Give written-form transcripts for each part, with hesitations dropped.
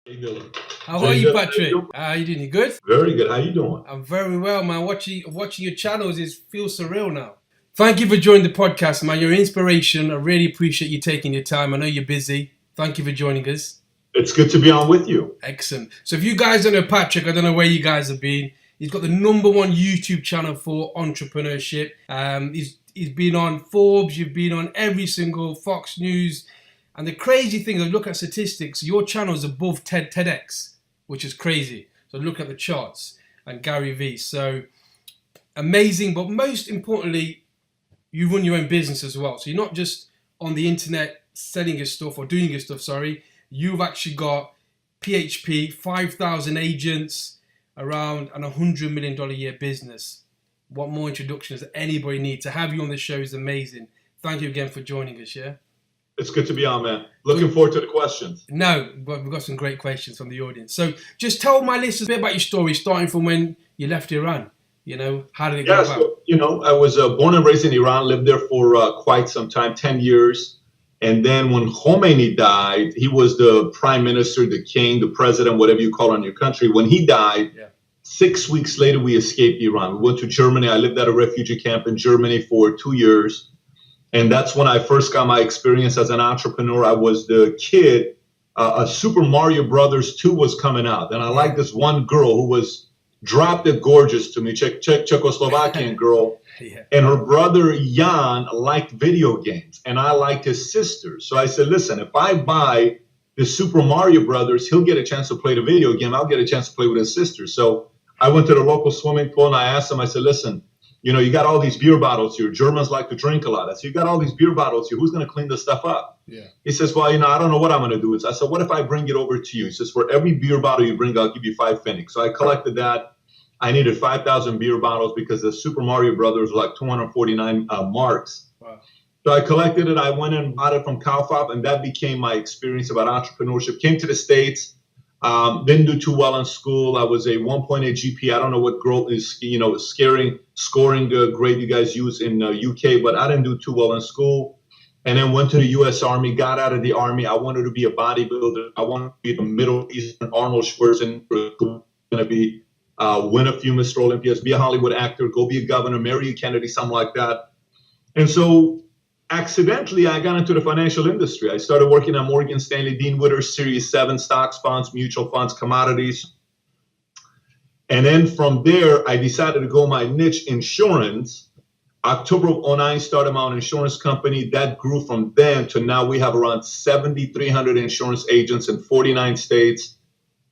Hey, Dhillon. How are you, Patrick? How are you doing? You good? Very good. How you doing? I'm very well, man. Watching your channels feels surreal now. Thank you for joining the podcast, man. You're an inspiration. I really appreciate you taking your time. I know you're busy. Thank you for joining us. It's good to be on with you. Excellent. So if you guys don't know Patrick, I don't know where you guys have been. He's got the #1 YouTube channel for entrepreneurship. He's been on Forbes. You've been on every single Fox News. And the crazy thing is, I look at statistics, your channel is above TEDx, which is crazy. So look at the charts and Gary Vee. So amazing, but most importantly, you run your own business as well. So you're not just on the internet selling your stuff or doing your stuff, sorry. You've actually got PHP, 5,000 agents, around an $100 million a year business. What more introduction does anybody need? To have you on the show is amazing. Thank you again for joining us, yeah? It's good to be on, man. Looking forward to the questions. No, but we've got some great questions from the audience. So just tell my listeners a bit about your story, starting from when you left Iran. How did it go about? So, I was born and raised in Iran, lived there for quite some time, 10 years. And then when Khomeini died, he was the prime minister, the king, the president, whatever you call it in your country. When he died, 6 weeks later, we escaped Iran. We went to Germany. I lived at a refugee camp in Germany for 2 years. And that's when I first got my experience as an entrepreneur. I was the kid. Super Mario Brothers 2 was coming out. And I liked this one girl who was drop dead gorgeous to me, Czechoslovakian girl. And her brother Jan liked video games. And I liked his sister. So I said, listen, if I buy the Super Mario Brothers, he'll get a chance to play the video game. I'll get a chance to play with his sister. So I went to the local swimming pool and I asked him, I said, listen, you got all these beer bottles here. Germans like to drink a lot. I said, you got all these beer bottles here. Who's going to clean this stuff up? He says, well, I don't know what I'm going to do. I said, what if I bring it over to you? He says, for every beer bottle you bring, I'll give you 5 pfennig. So I collected that. I needed 5,000 beer bottles because the Super Mario Brothers were like 249 marks. Wow. So I collected it. I went and bought it from Kaufhof, and that became my experience about entrepreneurship. Came to the States. Didn't do too well in school. I was a 1.8 GPA. I don't know what growth is, scoring grade you guys use in UK, but I didn't do too well in school. And then went to the U.S. Army, got out of the Army. I wanted to be a bodybuilder. I wanted to be the Middle Eastern Arnold Schwarzenegger, going to be win a few Mr. Olympias, be a Hollywood actor, go be a governor, marry a Kennedy, something like that. And so accidentally, I got into the financial industry. I started working at Morgan Stanley, Dean Witter's Series 7, stocks, bonds, mutual funds, commodities. And then from there, I decided to go my niche, insurance. October of 2009, started my own insurance company. That grew from then to now. We have around 7,300 insurance agents in 49 states.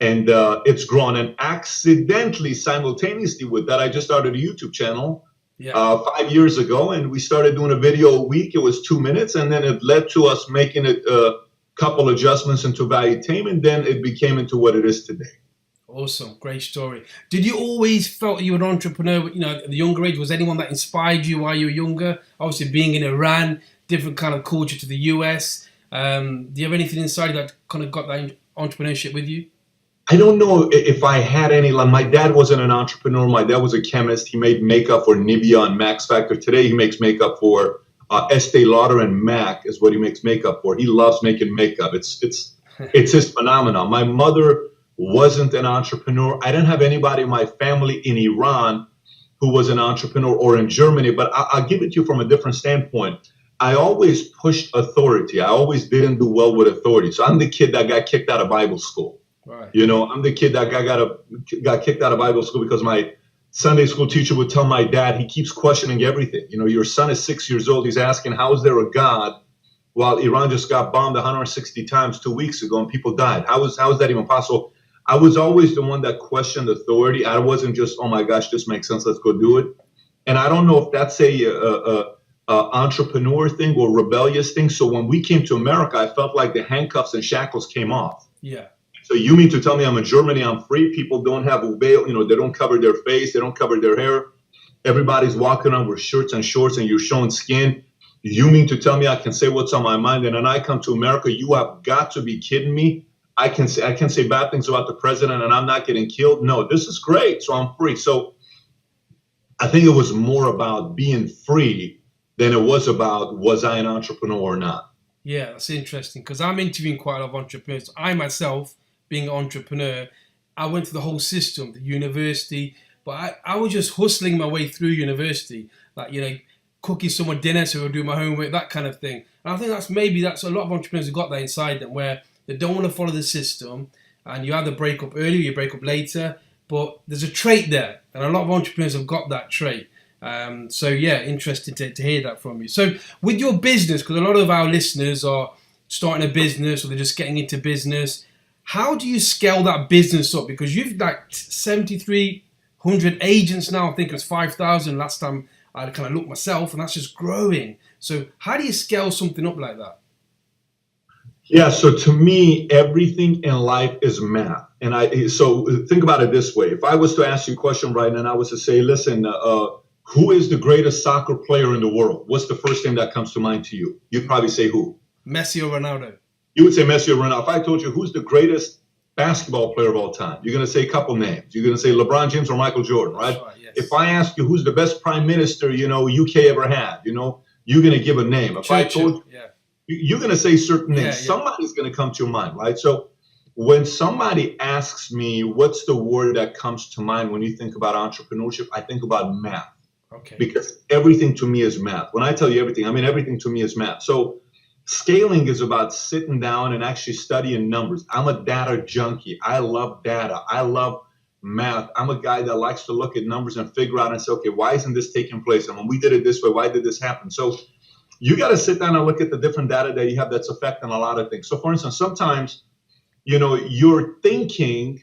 And it's grown. And accidentally, simultaneously with that, I just started a YouTube channel. 5 years ago, and we started doing a video a week. It was 2 minutes, and then it led to us making it a couple adjustments into Valuetainment. Then it became into what it is today. Awesome, great story. Did you always felt you were an entrepreneur? At the younger age, was anyone that inspired you while you were younger? Obviously, being in Iran, different kind of culture to the US. Do you have anything inside that kind of got that entrepreneurship with you? I don't know if I had any. My dad wasn't an entrepreneur. My dad was a chemist. He made makeup for Nivea and Max Factor. Today, he makes makeup for Estee Lauder and MAC is what he makes makeup for. He loves making makeup. It's his phenomenon. My mother wasn't an entrepreneur. I didn't have anybody in my family in Iran who was an entrepreneur or in Germany, but I'll give it to you from a different standpoint. I always pushed authority. I always didn't do well with authority. So I'm the kid that got kicked out of Bible school. Right. I'm the kid that got kicked out of Bible school because my Sunday school teacher would tell my dad, he keeps questioning everything. Your son is 6 years old. He's asking, how is there a God while Iran just got bombed 160 times 2 weeks ago and people died? How is that even possible? I was always the one that questioned authority. I wasn't just, oh my gosh, this makes sense, let's go do it. And I don't know if that's a entrepreneur thing or rebellious thing. So when we came to America, I felt like the handcuffs and shackles came off. Yeah. So you mean to tell me I'm in Germany, I'm free? People don't have a veil, they don't cover their face, they don't cover their hair. Everybody's walking around with shirts and shorts and you're showing skin. You mean to tell me I can say what's on my mind? And then I come to America, you have got to be kidding me. I can say bad things about the president and I'm not getting killed. No, this is great. So I'm free. So I think it was more about being free than it was about, was I an entrepreneur or not? Yeah, that's interesting because I'm interviewing quite a lot of entrepreneurs. I myself being an entrepreneur, I went through the whole system, the university, but I was just hustling my way through university, like, cooking someone dinner so I do my homework, that kind of thing. And I think that's a lot of entrepreneurs have got that inside them, where they don't want to follow the system, and you either break up early or you break up later. But there's a trait there, and a lot of entrepreneurs have got that trait. So yeah, interested to hear that from you. So with your business, because a lot of our listeners are starting a business or they're just getting into business, how do you scale that business up? Because you've like 7,300 agents now. I think it was 5,000 last time I kind of looked myself, and that's just growing. So how do you scale something up like that? Yeah, so to me, everything in life is math. And so think about it this way. If I was to ask you a question right now, and I was to say, listen, who is the greatest soccer player in the world? What's the first thing that comes to mind to you? You'd probably say who? Messi or Ronaldo. You would say Messi or Ronaldo. If I told you who's the greatest basketball player of all time, you're going to say a couple names. You're going to say LeBron James or Michael Jordan, right? Yes. If I ask you who's the best prime minister, UK ever had, you're going to give a name. If I told you, you're going to say certain names. Yeah. Somebody's going to come to your mind, right? So when somebody asks me, what's the word that comes to mind when you think about entrepreneurship, I think about math. Okay. Because everything to me is math. When I tell you everything, I mean everything to me is math. So scaling is about sitting down and actually studying numbers. I'm a data junkie. I love data. I love math. I'm a guy that likes to look at numbers and figure out and say, okay, why isn't this taking place? And when we did it this way, why did this happen? So you got to sit down and look at the different data that you have that's affecting a lot of things. So for instance, sometimes, you're thinking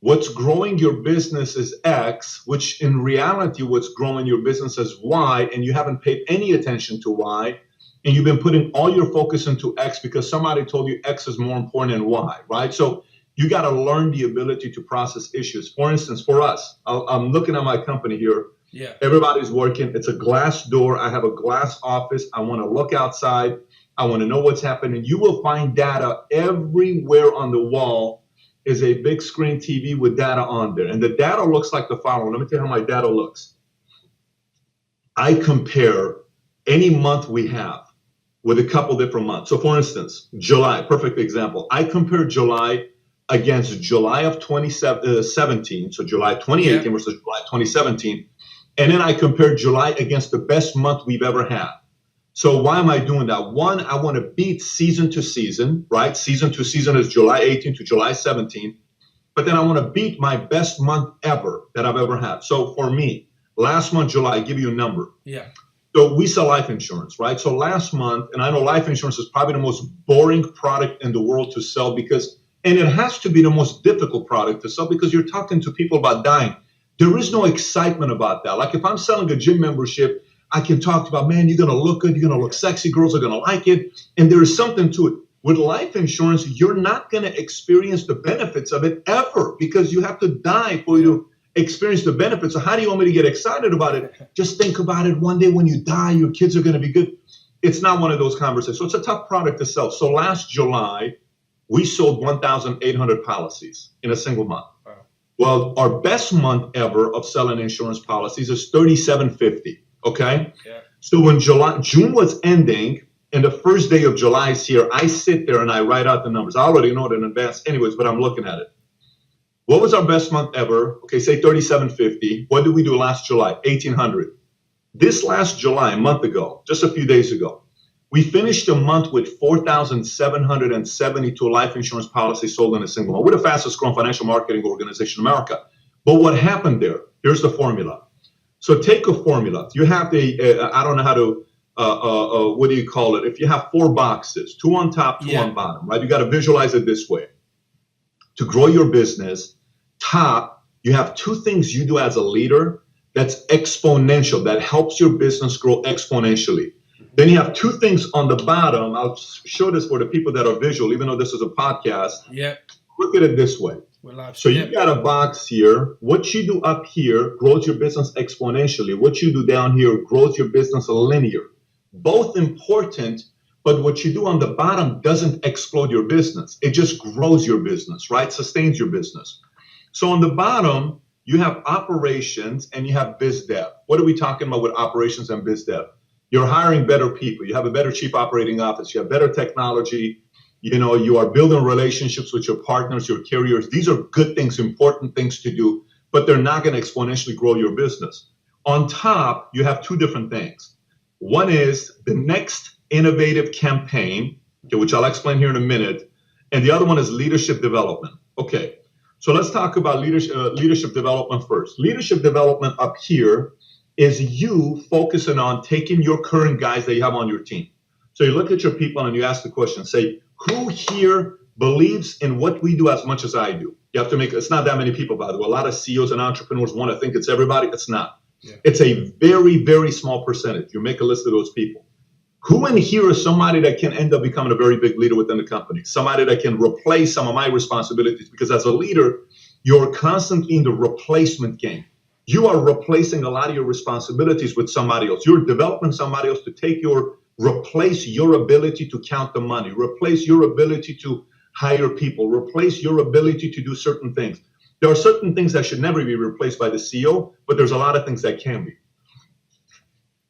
what's growing your business is X, which in reality, what's growing your business is Y, and you haven't paid any attention to Y. And you've been putting all your focus into X because somebody told you X is more important than Y, right? So you got to learn the ability to process issues. For instance, for us, I'm looking at my company here. Yeah. Everybody's working. It's a glass door. I have a glass office. I want to look outside. I want to know what's happening. You will find data everywhere on the wall is a big screen TV with data on there. And the data looks like the following. Let me tell you how my data looks. I compare any month we have with a couple different months. So for instance, July, perfect example. I compare July against July of 2017, so July 2018 versus July 2017. And then I compare July against the best month we've ever had. So why am I doing that? One, I want to beat season to season, right? Season to season is July 18 to July 17. But then I want to beat my best month ever that I've ever had. So for me, last month, July, I give you a number. Yeah. So we sell life insurance, right? So last month, and I know life insurance is probably the most boring product in the world to sell and it has to be the most difficult product to sell because you're talking to people about dying. There is no excitement about that. Like if I'm selling a gym membership, I can talk about, man, you're going to look good. You're going to look sexy. Girls are going to like it. And there is something to it. With life insurance, you're not going to experience the benefits of it ever because you have to die for you to experience the benefits. So how do you want me to get excited about it? Just think about it. One day when you die, your kids are going to be good. It's not one of those conversations. So it's a tough product to sell. So last July, we sold 1,800 policies in a single month. Wow. Well, our best month ever of selling insurance policies is 3,750. Okay. Yeah. So when June was ending and the first day of July is here, I sit there and I write out the numbers. I already know it in advance anyways, but I'm looking at it. What was our best month ever? Okay, say 3,750. What did we do last July? 1,800. This last July, a month ago, just a few days ago, we finished a month with 4,772 life insurance policies sold in a single month. We're the fastest growing financial marketing organization in America. But what happened there? Here's the formula. So take a formula. You have I don't know how to, what do you call it? If you have 4 boxes, 2 on top, 2 on bottom, right? You got to visualize it this way. To grow your business, top, you have 2 things you do as a leader that's exponential, that helps your business grow exponentially. Then you have 2 things on the bottom. I'll show this for the people that are visual, even though this is a podcast. Yeah. Look at it this way. So you got a box here. What you do up here grows your business exponentially. What you do down here grows your business linear. Both important, but what you do on the bottom doesn't explode your business. It just grows your business, right? Sustains your business. So on the bottom, you have operations and you have biz dev. What are we talking about with operations and biz dev? You're hiring better people. You have a better chief operating officer. You have better technology. You are building relationships with your partners, your carriers. These are good things, important things to do, but they're not going to exponentially grow your business. On top, you have two different things. One is the next innovative campaign, okay, which I'll explain here in a minute. And the other one is leadership development. Okay, so let's talk about leadership development first. Leadership development up here is you focusing on taking your current guys that you have on your team. So you look at your people and you ask the question, say, who here believes in what we do as much as I do? You have to make, it's not that many people, by the way. A lot of CEOs and entrepreneurs want to think it's everybody. It's not. Yeah. It's a very, very small percentage. You make a list of those people. Who in here is somebody that can end up becoming a very big leader within the company? Somebody that can replace some of my responsibilities? Because as a leader, you're constantly in the replacement game. You are replacing a lot of your responsibilities with somebody else. You're developing somebody else to replace your ability to count the money, replace your ability to hire people, replace your ability to do certain things. There are certain things that should never be replaced by the CEO, but there's a lot of things that can be.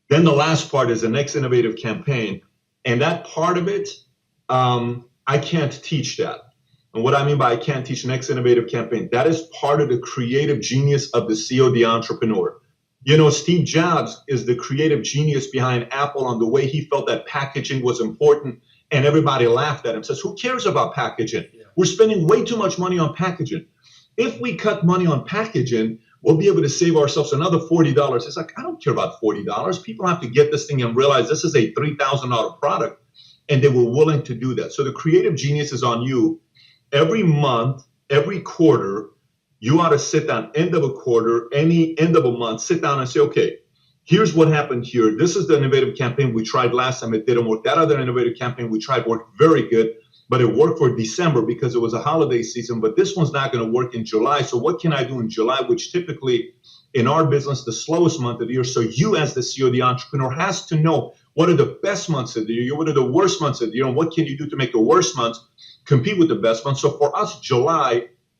Then the last part is the next innovative campaign. And that part of it, I can't teach that. And what I mean by I can't teach next innovative campaign, that is part of the creative genius of the CEO, the entrepreneur. Steve Jobs is the creative genius behind Apple on the way he felt that packaging was important. And everybody laughed at him, says, who cares about packaging? Yeah. We're spending way too much money on packaging. If we cut money on packaging, we'll be able to save ourselves another $40. It's like, I don't care about $40. People have to get this thing and realize this is a $3,000 product. And they were willing to do that. So the creative genius is on you. Every month, every quarter, you ought to sit down, end of a quarter, any end of a month, sit down and say, okay, here's what happened here. This is the innovative campaign we tried last time. It didn't work. That other innovative campaign we tried worked very good, but it worked for December because it was a holiday season. But this one's not going to work in July. So what can I do in July, which typically in our business, the slowest month of the year. So you as the CEO, the entrepreneur, has to know what are the best months of the year, what are the worst months of the year, and what can you do to make the worst months compete with the best months. So for us,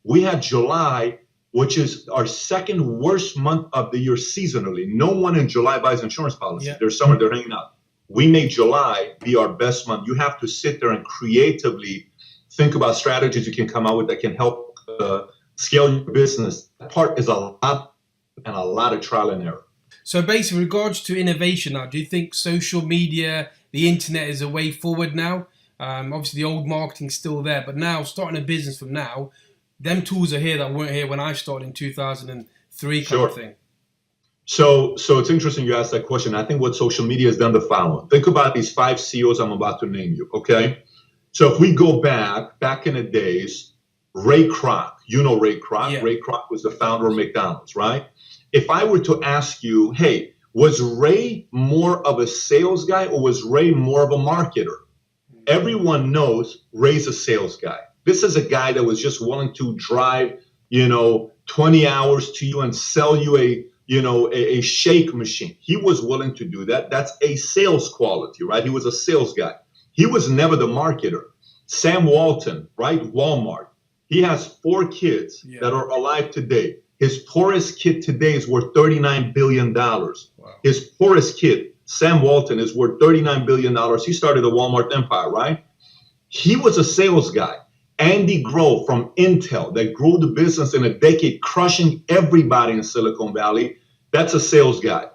we had July, which is our second worst month of the year seasonally. No one in July buys insurance policies. Yeah. There's summer, they're hanging out. We made July be our best month. You have to sit there and creatively think about strategies you can come out with that can help scale your business. That part is a lot of trial and error. So basically, with regards to innovation now, do you think social media, the internet is a way forward now? Obviously, the old marketing's still there, but now starting a business from now, them tools are here that weren't here when I started in 2003 kind of thing. So it's interesting you asked that question. I think what social media has done the following. Think about these 5 CEOs I'm about to name you, okay? So if we go back in the days, Ray Kroc, you know Ray Kroc. Yeah. Ray Kroc was the founder of McDonald's, right? If I were to ask you, hey, was Ray more of a sales guy or was Ray more of a marketer? Everyone knows Ray's a sales guy. This is a guy that was just willing to drive, 20 hours to you and sell you a shake machine. He was willing to do that. That's a sales quality, right? He was a sales guy. He was never the marketer. Sam Walton, right? Walmart. He has 4 kids that are alive today. His poorest kid today is worth $39 billion. Wow. His poorest kid, Sam Walton, is worth $39 billion. He started the Walmart empire, right? He was a sales guy. Andy Grove from Intel that grew the business in a decade, crushing everybody in Silicon Valley. That's a sales guy.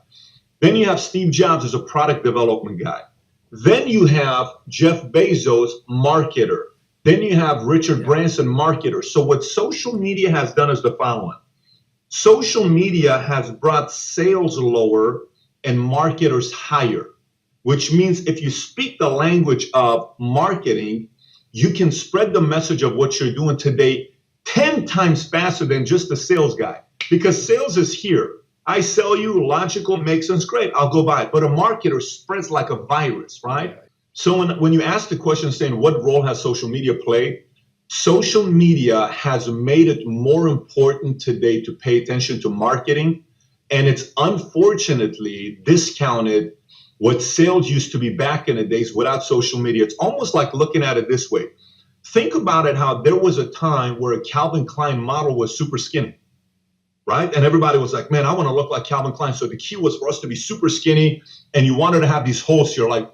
Then you have Steve Jobs as a product development guy. Then you have Jeff Bezos, marketer. Then you have Richard Branson, marketer. So what social media has done is the following. Social media has brought sales lower and marketers higher, which means if you speak the language of marketing, you can spread the message of what you're doing today 10 times faster than just the sales guy. Because sales is here. I sell you, logical, makes sense, great, I'll go buy it. But a marketer spreads like a virus, right? So when you ask the question saying, what role has social media played? Social media has made it more important today to pay attention to marketing. And it's unfortunately discounted what sales used to be back in the days without social media. It's almost like looking at it this way. Think about it, how there was a time where a Calvin Klein model was super skinny, right? And everybody was like, man, I want to look like Calvin Klein. So the key was for us to be super skinny and you wanted to have these holes here. Like,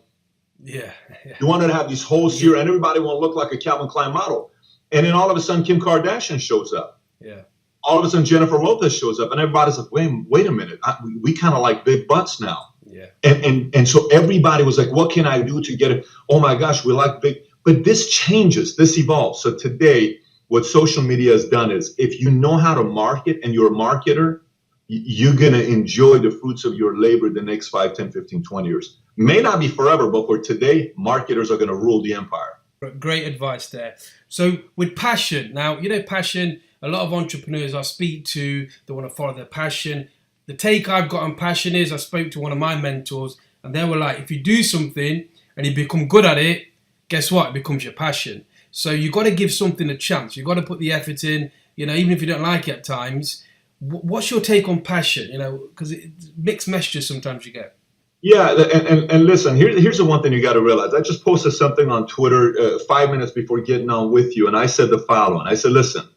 Yeah. Yeah. You wanted to have these holes here, and everybody want to look like a Calvin Klein model. And then all of a sudden, Kim Kardashian shows up. Yeah. All of a sudden, Jennifer Lopez shows up, and everybody's like, wait a minute. We kind of like big butts now. Yeah. And so everybody was like, what can I do to get it? Oh my gosh, we like big. But this changes, this evolves. So today, what social media has done is, if you know how to market and you're a marketer, you're going to enjoy the fruits of your labor the next 5, 10, 15, 20 years. May not be forever, but for today, marketers are going to rule the empire. Great advice there. So with passion, now, passion, a lot of entrepreneurs I speak to, they want to follow their passion. The take I've got on passion is, I spoke to one of my mentors, and they were like, if you do something and you become good at it, guess what? It becomes your passion. So you got to give something a chance. You got to put the effort in, even if you don't like it at times. What's your take on passion? Because it's mixed messages sometimes you get. Yeah, and listen, here's the one thing you got to realize. I just posted something on Twitter 5 minutes before getting on with you, and I said the following. I said, listen,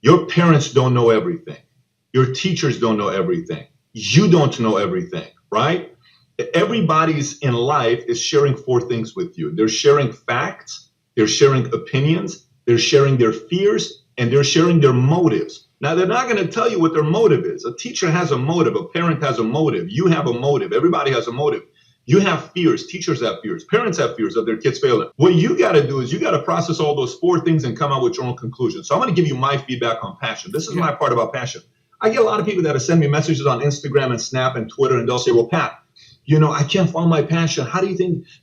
your parents don't know everything. Your teachers don't know everything. You don't know everything, right? Everybody's in life is sharing 4 things with you. They're sharing facts, they're sharing opinions, they're sharing their fears, and they're sharing their motives. Now, they're not going to tell you what their motive is. A teacher has a motive. A parent has a motive. You have a motive. Everybody has a motive. You have fears. Teachers have fears. Parents have fears of their kids failing. What you got to do is you got to process all those 4 things and come out with your own conclusion. So I'm going to give you my feedback on passion. This is my part about passion. I get a lot of people that send me messages on Instagram and Snap and Twitter, and they'll say, well, Pat, I can't find my passion. How do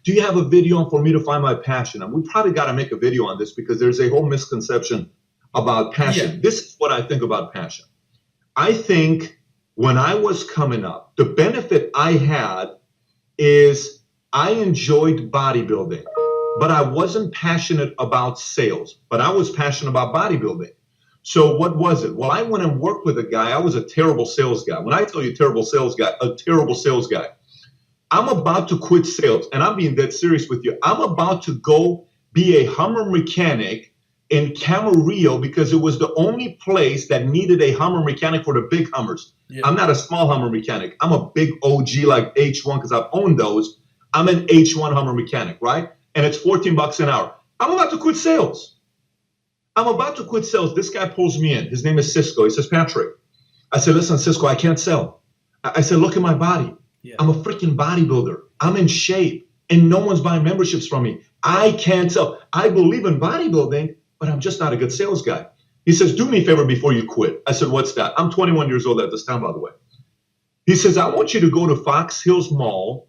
you have a video for me to find my passion? And we probably got to make a video on this, because there's a whole misconception about passion. Yeah. This is what I think about passion. I think when I was coming up, the benefit I had is I enjoyed bodybuilding, but I wasn't passionate about sales, but I was passionate about bodybuilding. So what was it? Well, I went and worked with a guy. I was a terrible sales guy. When I tell you terrible sales guy, a terrible sales guy. I'm about to quit sales, and I'm being dead serious with you. I'm about to go be a Hummer mechanic in Camarillo, because it was the only place that needed a Hummer mechanic for the big Hummers. Yeah. I'm not a small Hummer mechanic. I'm a big OG like H1, because I've owned those. I'm an H1 Hummer mechanic, right? And it's $14 an hour. I'm about to quit sales. This guy pulls me in. His name is Cisco. He says, Patrick. I said, listen, Cisco, I can't sell. I said, look at my body. Yeah. I'm a freaking bodybuilder. I'm in shape, and no one's buying memberships from me. I can't sell. I believe in bodybuilding, but I'm just not a good sales guy. He says, do me a favor before you quit. I said, what's that? I'm 21 years old at this time, by the way. He says, I want you to go to Fox Hills Mall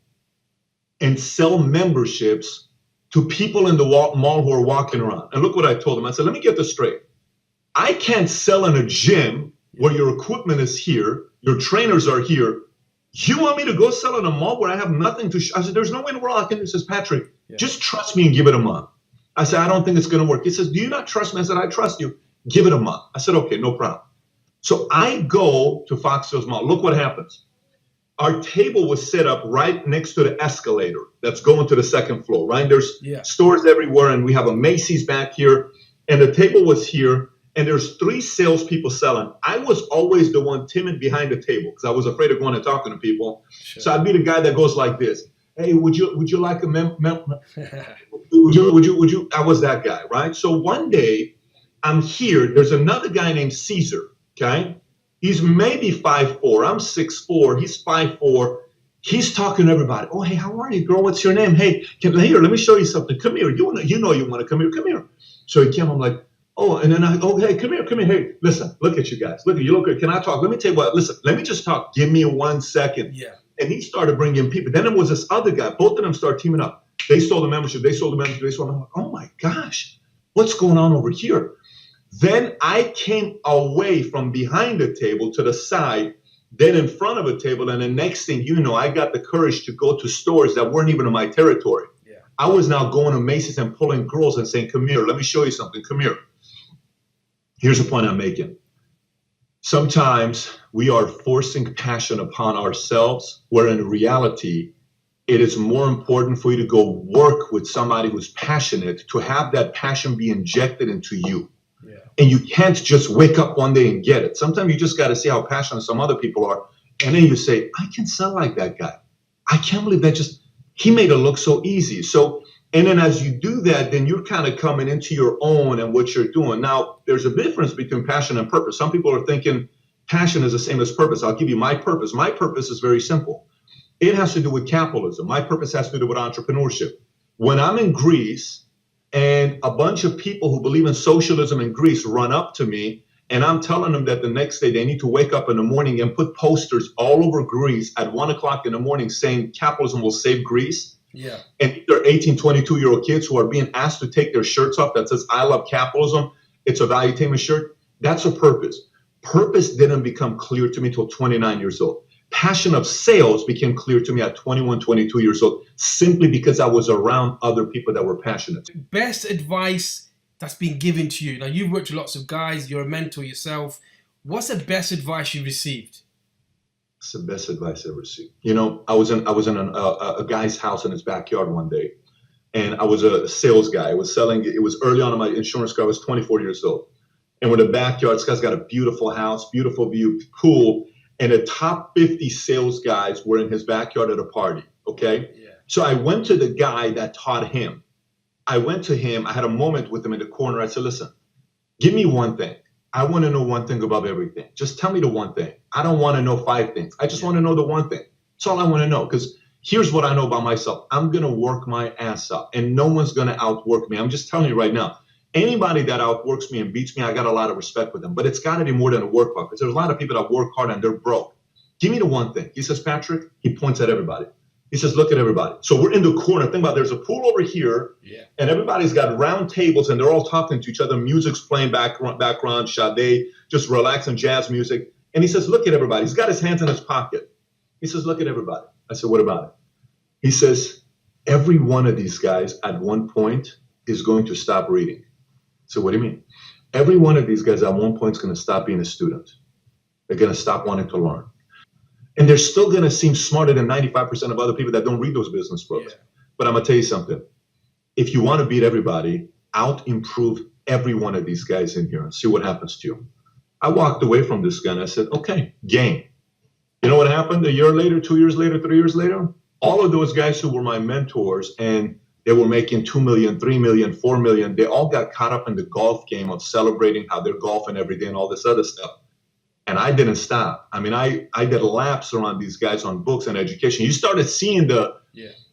and sell memberships to people in the mall who are walking around. And look what I told him. I said, let me get this straight. I can't sell in a gym where your equipment is here, your trainers are here. You want me to go sell in a mall where I have nothing to I said, there's no way in the world I can do this. He says, Patrick, just trust me and give it a month. I said, I don't think it's going to work. He says, do you not trust me? I said, I trust you. Give it a month. I said, okay, no problem. So I go to Fox Hills Mall. Look what happens. Our table was set up right next to the escalator that's going to the 2nd floor, right? There's stores everywhere, and we have a Macy's back here, and the table was here, and there's 3 salespeople selling. I was always the one timid behind the table, because I was afraid of going and talking to people. Sure. So I'd be the guy that goes like this. Hey, would you like a would you? I was that guy, right? So one day I'm here. There's another guy named Caesar. Okay, he's maybe 5'4". I'm 6'4". He's 5'4". He's talking to everybody. Oh, hey, how are you, girl? What's your name? Hey, here, let me show you something. Come here. You want to come here. Come here. So he came. I'm like, oh, and then hey, come here. Hey, listen, look at you guys. Look at you. Look at. Can I talk? Let me tell you what. Listen, let me just talk. Give me 1 second. Yeah. And he started bringing people. Then there was this other guy. Both of them started teaming up. They sold the membership. I'm like, oh my gosh, what's going on over here? Then I came away from behind the table to the side, then in front of a table. And the next thing you know, I got the courage to go to stores that weren't even in my territory. Yeah. I was now going to Macy's and pulling girls and saying, come here, let me show you something. Come here. Here's the point I'm making. Sometimes we are forcing passion upon ourselves, where in reality, it is more important for you to go work with somebody who's passionate, to have that passion be injected into you. Yeah. And you can't just wake up one day and get it. Sometimes you just got to see how passionate some other people are. And then you say, I can sell like that guy. I can't believe that He made it look so easy. So, and then as you do that, then you're kind of coming into your own and what you're doing. Now, there's a difference between passion and purpose. Some people are thinking passion is the same as purpose. I'll give you my purpose. My purpose is very simple. It has to do with capitalism. My purpose has to do with entrepreneurship. When I'm in Greece and a bunch of people who believe in socialism in Greece run up to me, and I'm telling them that the next day they need to wake up in the morning and put posters all over Greece at 1 o'clock in the morning saying capitalism will save Greece. Yeah. And they're 18, 22-year-old kids who are being asked to take their shirts off that says, I love capitalism. It's a Valuetainment shirt. That's a purpose. Purpose didn't become clear to me until 29 years old. Passion of sales became clear to me at 21, 22 years old, simply because I was around other people that were passionate. Best advice that's been given to you. Now, you've worked with lots of guys. You're a mentor yourself. What's the best advice you received? It's the best advice I ever received. You know, I was in a guy's house in his backyard one day, and I was a sales guy. I was selling. It was early on in my insurance career. I was 24 years old, and we're in the backyard. This guy's got a beautiful house, beautiful view, pool, and the top 50 sales guys were in his backyard at a party. Okay, yeah. So I went to the guy that taught him. I went to him. I had a moment with him in the corner. I said, listen, give me one thing. I want to know one thing above everything. Just tell me the one thing. I don't want to know 5 things. I just want to know the one thing. That's all I want to know. Because here's what I know about myself. I'm going to work my ass up, and no one's going to outwork me. I'm just telling you right now. Anybody that outworks me and beats me, I got a lot of respect for them. But it's got to be more than a work hard. Because there's a lot of people that work hard and they're broke. Give me the one thing. He says, Patrick, he points at everybody. He says, look at everybody. So we're in the corner. Think about it. There's a pool over here, and everybody's got round tables, and they're all talking to each other. Music's playing background, Sade, just relaxing jazz music. And he says, look at everybody. He's got his hands in his pocket. He says, look at everybody. I said, what about it? He says, every one of these guys at one point is going to stop reading. So what do you mean? Every one of these guys at one point is going to stop being a student. They're going to stop wanting to learn. And they're still going to seem smarter than 95% of other people that don't read those business books. Yeah. But I'm going to tell you something. If you want to beat everybody, out-improve every one of these guys in here and see what happens to you. I walked away from this guy and I said, okay, game. You know what happened? A year later, 2 years later, 3 years later? All of those guys who were my mentors and they were making 2 million, 3 million, 4 million, they all got caught up in the golf game of celebrating how they're golfing every day and all this other stuff. And I didn't stop. I mean, I did laps around these guys on books and education. You started seeing the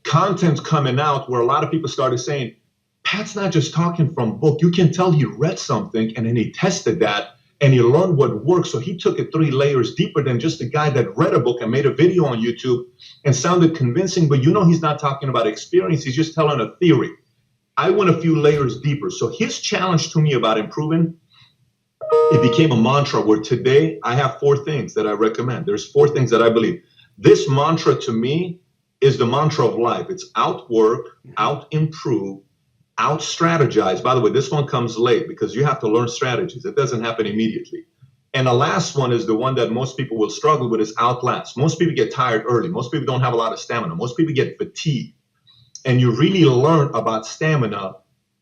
content coming out where a lot of people started saying, Pat's not just talking from book. You can tell he read something and then he tested that and he learned what works. So he took it 3 layers deeper than just a guy that read a book and made a video on YouTube and sounded convincing. But you know he's not talking about experience. He's just telling a theory. I went a few layers deeper. So his challenge to me about improving, it became a mantra where today I have 4 things that I recommend. There's 4 things that I believe. This mantra to me is the mantra of life. It's outwork, out-improve, out-strategize. By the way, this one comes late because you have to learn strategies. It doesn't happen immediately. And the last one is the one that most people will struggle with is outlast. Most people get tired early. Most people don't have a lot of stamina. Most people get fatigued. And you really learn about stamina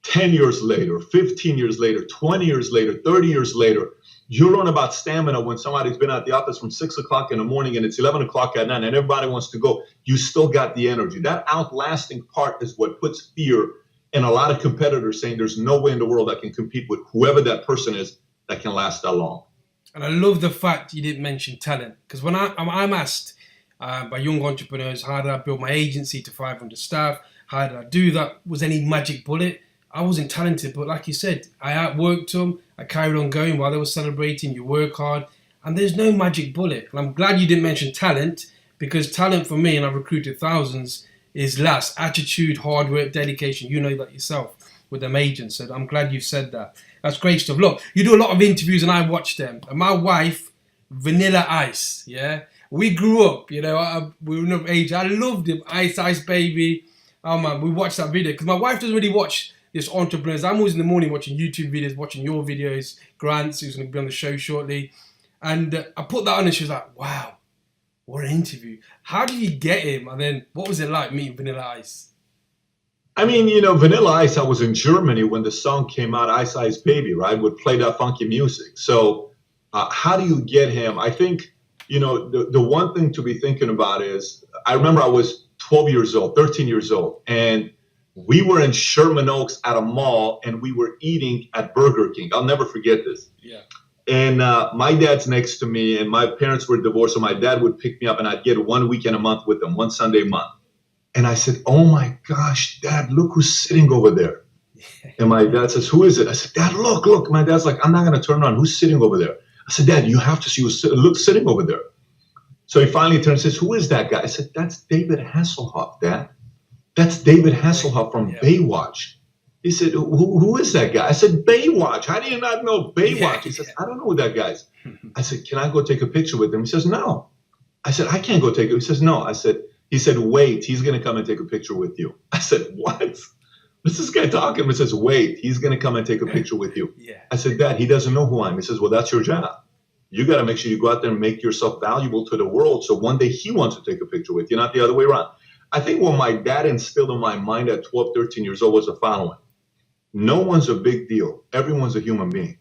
10 years later, 15 years later, 20 years later, 30 years later. You learn about stamina when somebody's been at the office from 6 o'clock in the morning and it's 11 o'clock at night and everybody wants to go. You still got the energy. That outlasting part is what puts fear in a lot of competitors saying there's no way in the world I can compete with whoever that person is that can last that long. And I love the fact you didn't mention talent, because when I'm asked by young entrepreneurs, how did I build my agency to 500 staff? How did I do that? Was any magic bullet? I wasn't talented, but like you said, I outworked them. I carried on going while they were celebrating. You work hard, and there's no magic bullet. And I'm glad you didn't mention talent, because talent for me, and I've recruited thousands, is last. Attitude, hard work, dedication. You know that yourself with them agents. So I'm glad you said that. That's great stuff. Look, you do a lot of interviews, and I watch them. And my wife, Vanilla Ice, yeah, we grew up. You know, we were of age. I loved him, Ice Baby. Oh man, we watched that video because my wife doesn't really watch this entrepreneurs. I'm always in the morning watching YouTube videos, watching your videos. Grant's, who's going to be on the show shortly. And I put that on and she was like, wow, what an interview. How did you get him? And then what was it like meeting Vanilla Ice? I mean, you know, Vanilla Ice, I was in Germany when the song came out, Ice Baby, right? Would play that funky music. So how do you get him? I think, you know, the one thing to be thinking about is, I remember I was 12 years old, 13 years old. And we were in Sherman Oaks at a mall, and we were eating at Burger King. I'll never forget this. Yeah. And my dad's next to me, and my parents were divorced, so my dad would pick me up, and I'd get 1 weekend a month with him, one Sunday a month. And I said, oh my gosh, Dad, look who's sitting over there. And my dad says, who is it? I said, Dad, look. My dad's like, I'm not going to turn around. Who's sitting over there? I said, Dad, you have to see who's sitting over there. So he finally turns and says, who is that guy? I said, that's David Hasselhoff, Dad. That's David Hasselhoff from Baywatch. He said, who is that guy? I said, Baywatch. How do you not know Baywatch? He says, I don't know who that guy is. I said, can I go take a picture with him? He says, no. I said, I can't go take it. He says, no. He said, wait, he's going to come and take a picture with you. I said, what? What's this guy talking? He says, wait, he's going to come and take a picture with you. Yeah. I said, Dad, he doesn't know who I am. He says, well, that's your job. You got to make sure you go out there and make yourself valuable to the world. So one day he wants to take a picture with you, not the other way around. I think what my dad instilled in my mind at 12, 13 years old was the following. No one's a big deal. Everyone's a human being.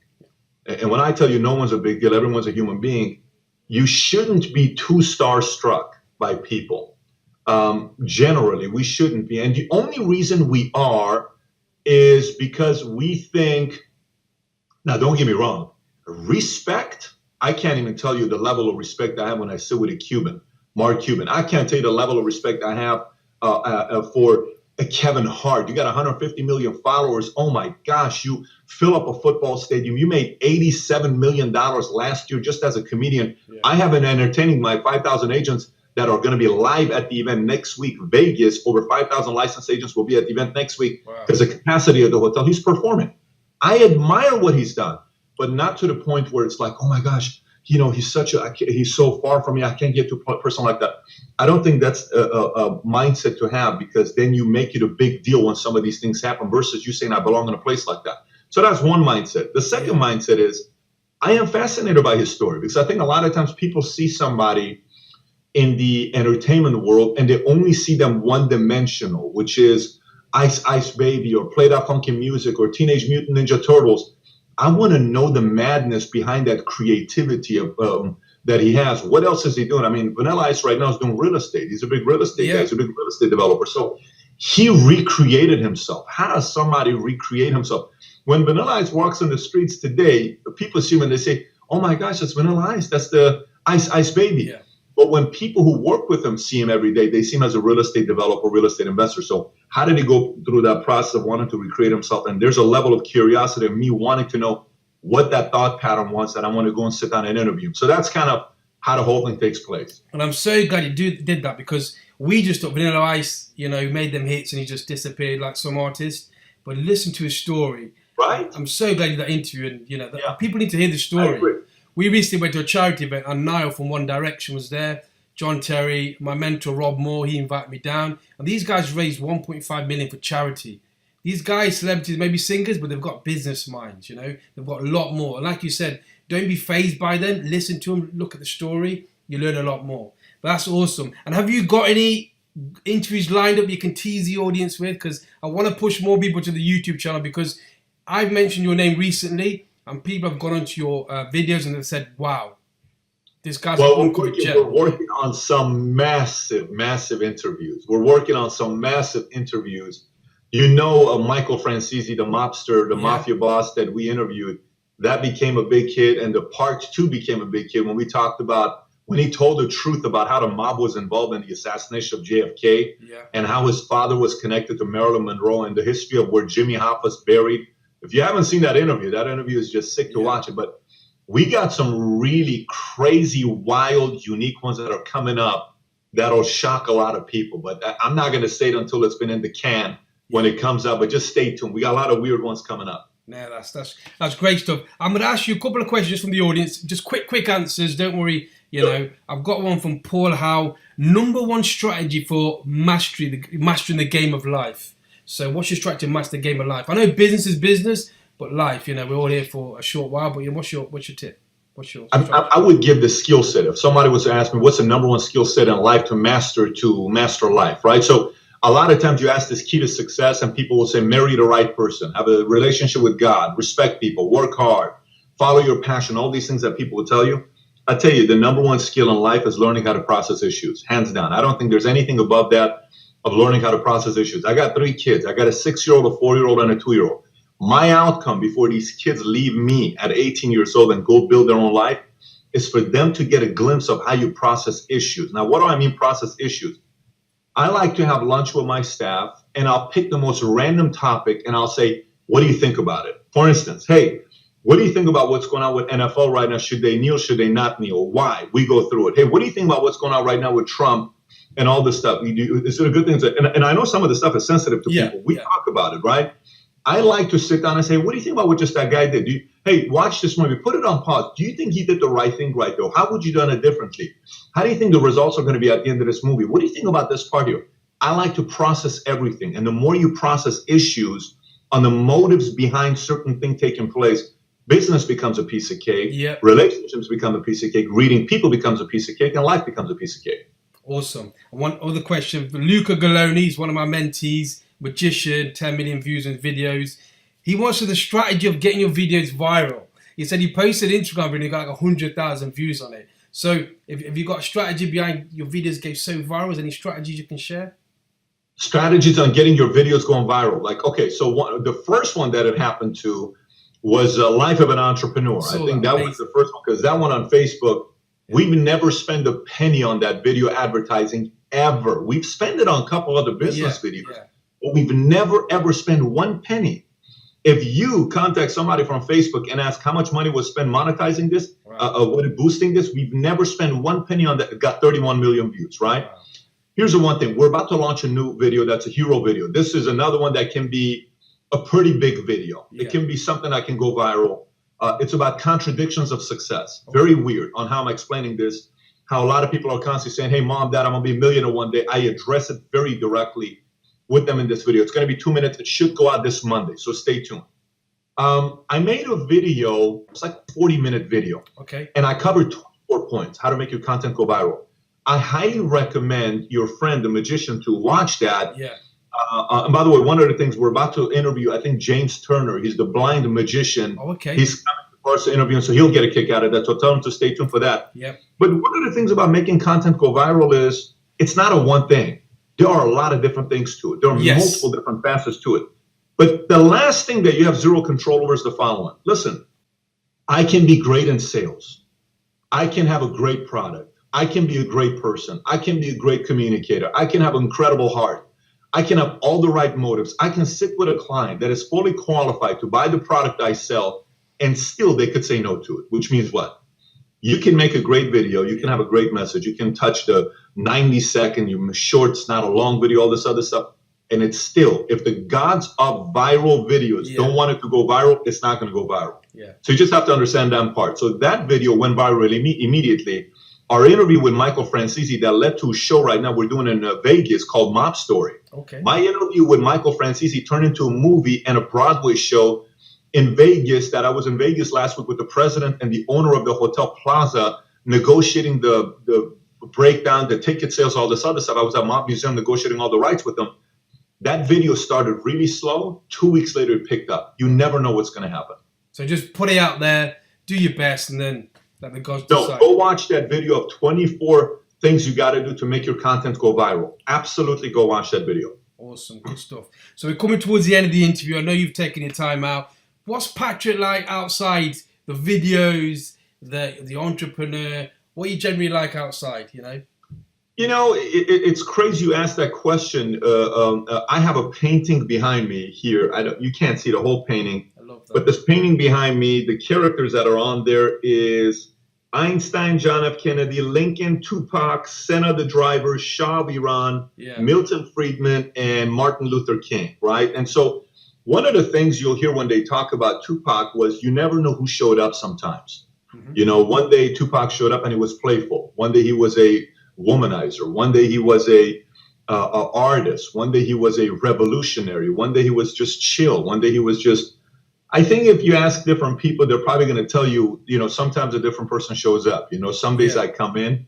And when I tell you no one's a big deal, everyone's a human being, you shouldn't be too starstruck by people. Generally, we shouldn't be. And the only reason we are is because we think, now don't get me wrong, respect, I can't even tell you the level of respect I have when I sit with a Cuban, Mark Cuban. I can't tell you the level of respect I have for Kevin Hart. You got 150 million followers. Oh my gosh, you fill up a football stadium. You made $87 million last year just as a comedian. Yeah. I have been entertaining my 5,000 agents that are going to be live at the event next week. Vegas, over 5,000 licensed agents will be at the event next week because the capacity of the hotel. He's performing. I admire what he's done, but not to the point where it's like, oh my gosh, you know, he's so far from me. I can't get to a person like that. I don't think that's a mindset to have, because then you make it a big deal when some of these things happen versus you saying I belong in a place like that. So that's one mindset. The second mindset is I am fascinated by his story, because I think a lot of times people see somebody in the entertainment world and they only see them one-dimensional, which is Ice Ice Baby or Play That Funky Music or Teenage Mutant Ninja Turtles. I want to know the madness behind that creativity of that he has. What else is he doing? I mean, Vanilla Ice right now is doing real estate. He's a big real estate guy. He's a big real estate developer. So he recreated himself. How does somebody recreate himself? When Vanilla Ice walks on the streets today, people see him and they say, oh my gosh, that's Vanilla Ice. That's the Ice Ice Baby. Yeah. But when people who work with him see him every day, they see him as a real estate developer, real estate investor. So how did he go through that process of wanting to recreate himself? And there's a level of curiosity of me wanting to know what that thought pattern was, and I want to go and sit down and interview him. So that's kind of how the whole thing takes place. And I'm so glad you did that, because we just thought Vanilla Ice, you know, made them hits and he just disappeared like some artists. But listen to his story. Right. I'm so glad you did that interview, and you know, people need to hear the story. We recently went to a charity event, and Niall from One Direction was there. John Terry, my mentor Rob Moore, he invited me down. And these guys raised $1.5 million for charity. These guys, celebrities, maybe singers, but they've got business minds, you know. They've got a lot more. And like you said, don't be fazed by them. Listen to them, look at the story. You learn a lot more. But that's awesome. And have you got any interviews lined up you can tease the audience with? Because I want to push more people to the YouTube channel, because I've mentioned your name recently, and people have gone onto your videos and they've said, wow, this guy's we're working on some massive interviews. We're working on some massive interviews. You know, Michael Francisi, the mobster, the mafia boss that we interviewed, that became a big hit. And the part 2 became a big hit when we talked about, when he told the truth about how the mob was involved in the assassination of JFK and how his father was connected to Marilyn Monroe, and the history of where Jimmy Hoffa's buried. If you haven't seen that interview is just sick to watch it. But we got some really crazy, wild, unique ones that are coming up that'll shock a lot of people. But I'm not going to say it until it's been in the can when it comes up. But just stay tuned. We got a lot of weird ones coming up. Yeah, that's great stuff. I'm going to ask you a couple of questions from the audience. Just quick answers. Don't worry. You know, I've got one from Paul Howe. Number one strategy for mastering the game of life. So what's your strategy to master the game of life? I know business is business, but life, you know, we're all here for a short while. But what's your tip? What's your I would give the skill set. If somebody was to ask me, what's the number one skill set in life to master life, right? So a lot of times you ask this key to success and people will say, marry the right person, have a relationship with God, respect people, work hard, follow your passion, all these things that people will tell you. I tell you, the number one skill in life is learning how to process issues, hands down. I don't think there's anything above that of learning how to process issues. I got 3 kids. I got a 6-year-old, a 4-year-old, and a 2-year-old. My outcome before these kids leave me at 18 years old and go build their own life is for them to get a glimpse of how you process issues. Now, what do I mean process issues? I like to have lunch with my staff, and I'll pick the most random topic, and I'll say, what do you think about it? For instance, hey, what do you think about what's going on with NFL right now? Should they kneel? Should they not kneel? Why? We go through it. Hey, what do you think about what's going on right now with Trump and all this stuff? Is it a good thing? And I know some of the stuff is sensitive to people. We talk about it, right? I like to sit down and say, what do you think about what just that guy did? Hey, watch this movie. Put it on pause. Do you think he did the right thing right there? How would you have done it differently? How do you think the results are going to be at the end of this movie? What do you think about this part here? I like to process everything. And the more you process issues on the motives behind certain things taking place, business becomes a piece of cake. Yep. Relationships become a piece of cake. Reading people becomes a piece of cake. And life becomes a piece of cake. Awesome. One other question. Luca Galoni is one of my mentees, magician, 10 million views on videos. He wants the strategy of getting your videos viral. He said he posted an Instagram video and got like 100,000 views on it. So if you got a strategy behind your videos get so viral, is there any strategies you can share? Strategies on getting your videos going viral. Like, okay, so the first one that it happened to was Life of an Entrepreneur. I think that was the first one, because that one on Facebook, we've never spent a penny on that video advertising ever. We've spent it on a couple other business videos, but we've never, ever spent 1 penny. If you contact somebody from Facebook and ask how much money was spent monetizing this, boosting this, we've never spent 1 penny on that. It got 31 million views, right? Wow. Here's the one thing. We're about to launch a new video that's a hero video. This is another one that can be a pretty big video. It can be something that can go viral. It's about contradictions of success. Very weird on how I'm explaining this, how a lot of people are constantly saying, hey, mom, dad, I'm going to be a millionaire one day. I address it very directly with them in this video. It's going to be 2 minutes. It should go out this Monday, so stay tuned. I made a video. It's like a 40-minute video. Okay. And I covered 24 points, how to make your content go viral. I highly recommend your friend, the magician, to watch that. Yeah. And by the way, one of the things we're about to interview, I think James Turner, he's the blind magician. Oh, okay. He's coming for us to interview, so he'll get a kick out of that. So tell him to stay tuned for that. Yep. But one of the things about making content go viral is it's not a one thing. There are a lot of different things to it. There are multiple different facets to it. But the last thing that you have zero control over is the following. Listen, I can be great in sales. I can have a great product. I can be a great person. I can be a great communicator. I can have an incredible heart. I can have all the right motives. I can sit with a client that is fully qualified to buy the product I sell, and still they could say no to it, which means what? You can make a great video. You can have a great message. You can touch the 90-second, shorts, not a long video, all this other stuff. And it's still, if the gods of viral videos don't want it to go viral, it's not going to go viral. Yeah. So you just have to understand that part. So that video went viral immediately. Our interview with Michael Franzese that led to a show right now we're doing in Vegas called Mob Story. Okay. My interview with Michael Franzese turned into a movie and a Broadway show in Vegas that I was in Vegas last week with the president and the owner of the Hotel Plaza negotiating the breakdown, the ticket sales, all this other stuff. I was at Mob Museum negotiating all the rights with them. That video started really slow. 2 weeks later, it picked up. You never know what's going to happen. So just put it out there, do your best, and then let the gods decide. No, go watch that video of 24 things you got to do to make your content go viral. Absolutely go watch that video. Awesome. Good stuff. So we're coming towards the end of the interview. I know you've taken your time out. What's Patrick like outside the videos, the entrepreneur? What are you generally like outside, you know? You know, it's crazy you asked that question. I have a painting behind me here. You can't see the whole painting. I love that. But this painting behind me, the characters that are on there is Einstein, John F. Kennedy, Lincoln, Tupac, Senna the driver, Shah of Iran, Milton Friedman, and Martin Luther King, right? And so one of the things you'll hear when they talk about Tupac was you never know who showed up sometimes. Mm-hmm. You know, one day Tupac showed up and he was playful. One day he was a womanizer. One day he was a artist. One day he was a revolutionary. One day he was just chill. One day he was just, I think if you ask different people, they're probably going to tell you, you know, sometimes a different person shows up. You know, some days I come in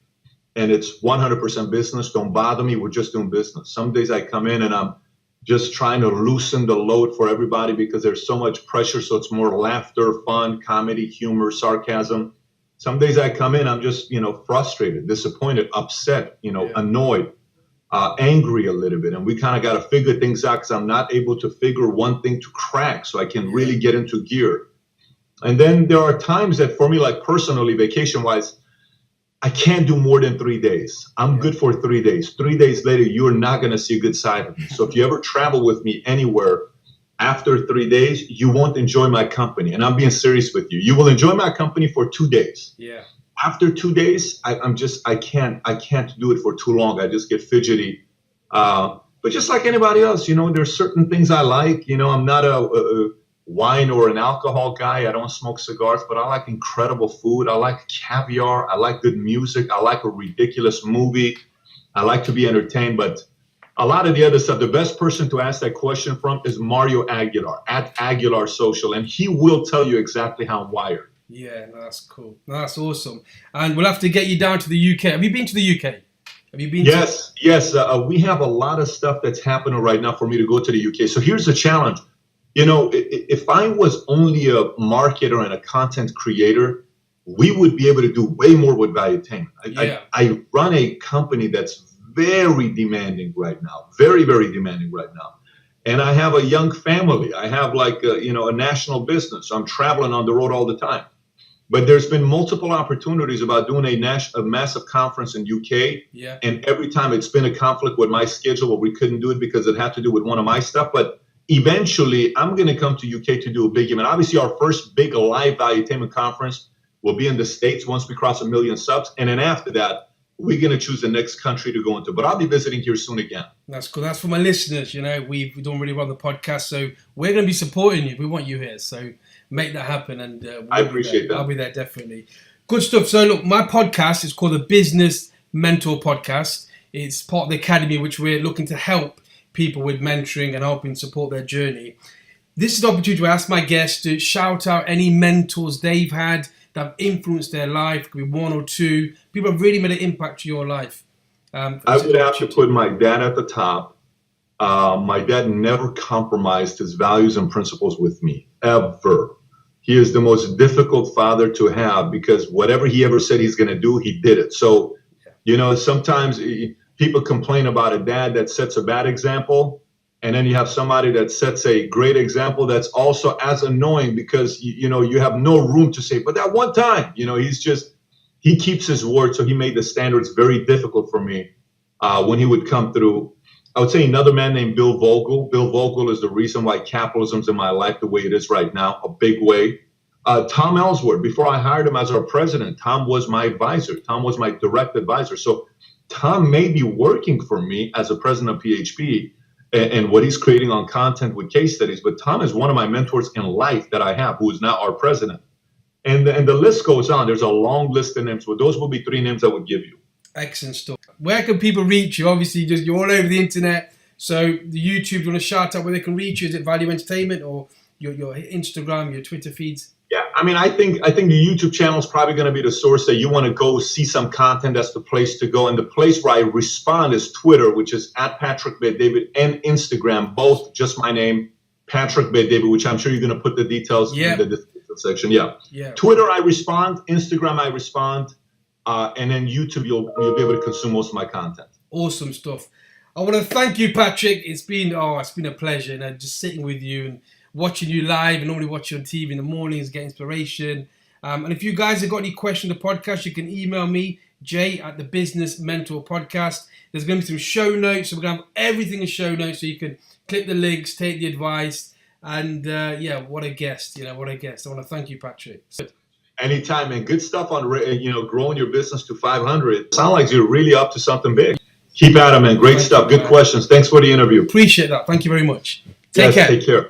and it's 100% business. Don't bother me. We're just doing business. Some days I come in and I'm just trying to loosen the load for everybody because there's so much pressure. So it's more laughter, fun, comedy, humor, sarcasm. Some days I come in, I'm just, frustrated, disappointed, upset, annoyed, angry a little bit. And we kind of got to figure things out because I'm not able to figure one thing to crack so I can really get into gear. And then there are times that for me, like personally, vacation wise, I can't do more than 3 days. I'm good for 3 days. 3 days later, you're not going to see a good side of me. So if you ever travel with me anywhere after 3 days, you won't enjoy my company. And I'm being serious with you. You will enjoy my company for 2 days. Yeah. After 2 days, I can't do it for too long. I just get fidgety. But just like anybody else, there's certain things I like. I'm not a wine or an alcohol guy. I don't smoke cigars, but I like incredible food. I like caviar. I like good music. I like a ridiculous movie. I like to be entertained, but a lot of the other stuff, the best person to ask that question from is Mario Aguilar at Aguilar Social, and he will tell you exactly how I'm wired. Yeah, no, that's cool. No, that's awesome. And we'll have to get you down to the UK. Have you been to the UK? Have you been? Yes. We have a lot of stuff that's happening right now for me to go to the UK. So here's the challenge. If I was only a marketer and a content creator, we would be able to do way more with Valuetainment. I run a company that's very demanding right now, very, very demanding right now. And I have a young family. I have a national business. I'm traveling on the road all the time. But there's been multiple opportunities about doing a massive conference in UK. Yeah. And every time it's been a conflict with my schedule where we couldn't do it because it had to do with one of my stuff. But eventually, I'm going to come to UK to do a big event. Obviously, our first big live Valuetainment conference will be in the States once we cross 1 million subs. And then after that, we're going to choose the next country to go into. But I'll be visiting here soon again. That's cool. That's for my listeners. We don't really run the podcast, so we're going to be supporting you. We want you here. So make that happen. And I appreciate that. I'll be there, definitely. Good stuff. So look, my podcast is called the Business Mentor Podcast. It's part of the academy, which we're looking to help people with mentoring and helping support their journey. This is the opportunity to ask my guests to shout out any mentors they've had that have influenced their life. It could be one or two. People have really made an impact to your life. I would have to put my dad at the top. My dad never compromised his values and principles with me, ever. He is the most difficult father to have because whatever he ever said he's going to do, he did it. So, sometimes people complain about a dad that sets a bad example, and then you have somebody that sets a great example that's also as annoying because you have no room to say, but that one time, he keeps his word. So he made the standards very difficult for me when he would come through. I would say another man named Bill Vogel. Bill Vogel is the reason why capitalism's in my life the way it is right now, a big way. Tom Ellsworth, before I hired him as our president, Tom was my advisor. Tom was my direct advisor. So Tom may be working for me as a president of PHP and what he's creating on content with case studies, but Tom is one of my mentors in life that I have, who is now our president. And the list goes on. There's a long list of names, but those will be 3 names I would give you. Excellent stuff. Where can people reach you? Obviously, you're all over the internet. So the YouTube, you want to shout out where they can reach you? Is it Value Entertainment or your Instagram, your Twitter feeds? Yeah, I think the YouTube channel is probably going to be the source that you want to go see some content. That's the place to go. And the place where I respond is Twitter, which is at Patrick Bet-David, and Instagram, both just my name, Patrick Bet-David, which I'm sure you're going to put the details in the description section. Yeah. Twitter, I respond. Instagram, I respond. And then YouTube, you'll be able to consume most of my content. Awesome stuff. I want to thank you, Patrick. It's been a pleasure, just sitting with you and watching you live. And normally watch you on TV in the mornings, get inspiration. And if you guys have got any questions on the podcast, you can email me, Jay at the Business Mentor Podcast. There's going to be some show notes. So we're going to have everything in show notes, so you can click the links, take the advice. And what a guest! What a guest. I want to thank you, Patrick. Anytime, man. Good stuff on growing your business to 500. Sounds like you're really up to something big. Keep at it, man. Great stuff. Good questions. Thanks for the interview. Appreciate that. Thank you very much. Take care. Take care.